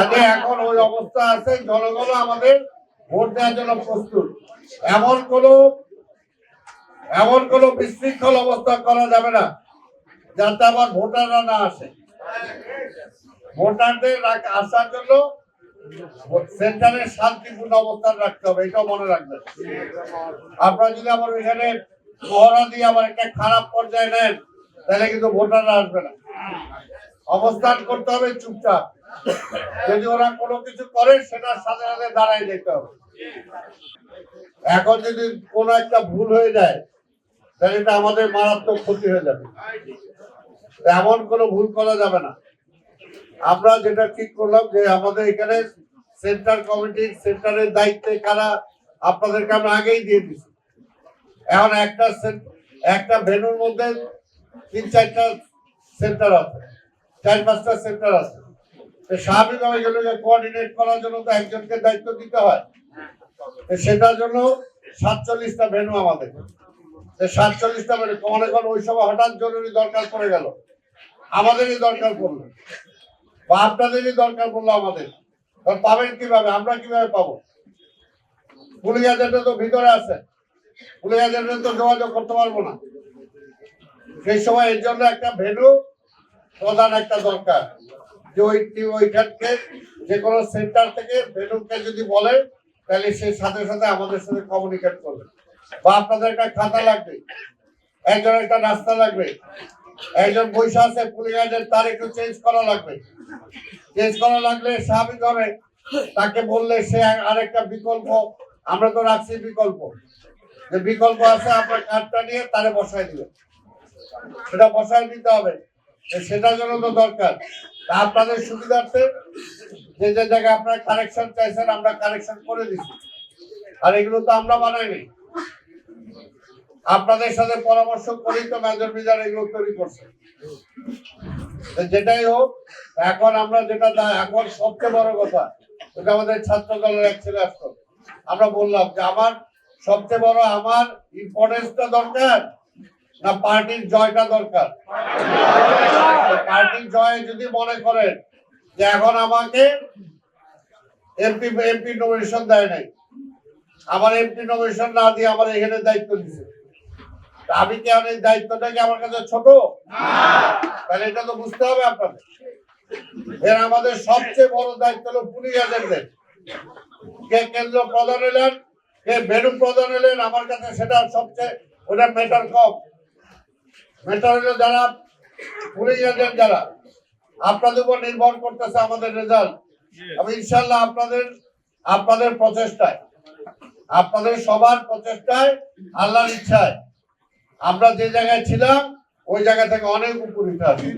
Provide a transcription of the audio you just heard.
কাজে এখন ওই অবস্থা আছে, জনগণ আমাদের ভোট দেওয়ার জন্য প্রস্তুত। এমন কোন বিশৃঙ্খল অবস্থা করা যাবে না যাতে আবার ভোটাররা না আসে। ভোটারদের আসার জন্য সেন্টারে শান্তিপূর্ণ অবস্থান রাখতে হবে, এটা মনে রাখবেন। আপনারা যদি আমার এখানে মহড়া দিয়ে আবার একটা খারাপ পর্যায়ে নেন তাহলে কিন্তু ভোটাররা আসবে না। অবস্থান করতে হবে চুপচাপ, যদি ওরা কোনো কিছু করে সেটার সাথে সাথে দাঁড়ায় যেতে হবে। এখন যদি কোনো একটা ভুল হয়ে যায় তাহলে এটা আমাদের মারাত্মক ক্ষতি হয়ে যাবে। এমন কোনো ভুল করা যাবে না। আমরা যেটা ঠিক করলাম যে আমাদের এখানে সেন্টার কমিটি, সেন্টারের দায়িত্বে কারা, আপনাদেরকে আমরা আগেই দিয়ে দিচ্ছি। এখন একটা ভেন্যুর মধ্যে 3-4টা সেন্টার আছে, 4-5টা সেন্টার আছে। স্বাভাবিকভাবে এগুলোকে কোঅর্ডিনেট করার জন্য তো একজনকে দায়িত্ব দিতে হয়। সেটার জন্য 47টা ভেন্যু আমাদের। 47টা ভেন্যু মনে করেন ওই সময় হঠাৎ জরুরি দরকার পড়ে গেল, আমাদেরই দরকার পড়লো বা আপনাদেরই দরকার পড়লো, আমাদের পাবেন কিভাবে? আমরা কিভাবে পাবো? পুলিশ এজেন্টরা তো ভিতরে আছে, পুলিশ এজেন্টরা তো যোগাযোগ করতে পারবো না। সেই সময় এর জন্য একটা ভেন্যু প্রধান একটা দরকার, যে ওইখানকে যে কোনো সেন্টার থেকে ভেন্যুকে যদি বলে তাহলে সেই সাথে সাথে আমাদের সাথে কমিউনিকেট করবে। বা আপনাদের একটা খাতা লাগবে, একজন একটা রাস্তা লাগবে, একজন পয়সা আছে পুলিশ এজেন্ট, তার একটু চেঞ্জ করা লাগবে। চেঞ্জ করা লাগলে স্বাভাবিকভাবে তাকে বললে সে আরেকটা বিকল্প, আমরা তো রাখছি বিকল্প, যে বিকল্প আছে আপনার কার্ডটা নিয়ে তারে বসায় দিবে, সেটা বসায় দিতে হবে। সেটার জন্য তো দরকার। আপনাদের সুবিধার্থে যে যে জায়গায় আপনারা কারেকশন চাইছেন আমরা কারেকশন করে দিচ্ছি। আর এগুলো তো আমরা বানাইনি, আপনাদের সাথে পরামর্শ করেই তো মেজর মিজার এগুলো তৈরি করছে। যেটাই হোক, এখন আমরা যেটা এখন সবচেয়ে বড় কথা, ওটা আমাদের ছাত্র দলের এক ছেলে আসতো, আমরা বললাম যে আমার সবচেয়ে বড় আমার ইম্পর্টেন্সটা দরকার না পার্টির জয়টা দরকার। পার্টির জয় যদি মনে করেন যে এখন আমাকে এমপি নমিনেশন দেয় নাই, আমার এমপি নমিনেশন না দিয়ে আমার এখানে দায়িত্ব দিচ্ছে, আমি কি এই দায়িত্বটা কি আমার কাছে ছোট? তাহলে এটা তো বুঝতে হবে আপনাদের। এর আমাদের সবচেয়ে বড় দায়িত্ব হলো পুলিশ এজেন্টদের। কে কেন্দ্র প্রধান এলেন, কে ভেন্যু প্রধান এলেন, আমার কাছে সেটা সবচেয়ে ওটা ম্যাটার কম। ম্যাটার হলো যারা পুলিশ এজেন্ট, যারা আপনাদের উপর নির্ভর করতেছে আমাদের রেজাল্ট। আমি ইনশাল্লাহ আপনাদের প্রচেষ্টায়, আপনাদের সবার প্রচেষ্টায়, আল্লাহর ইচ্ছায় আমরা যে জায়গায় ছিলাম ওই জায়গা থেকে অনেক উপরে উঠে আসি।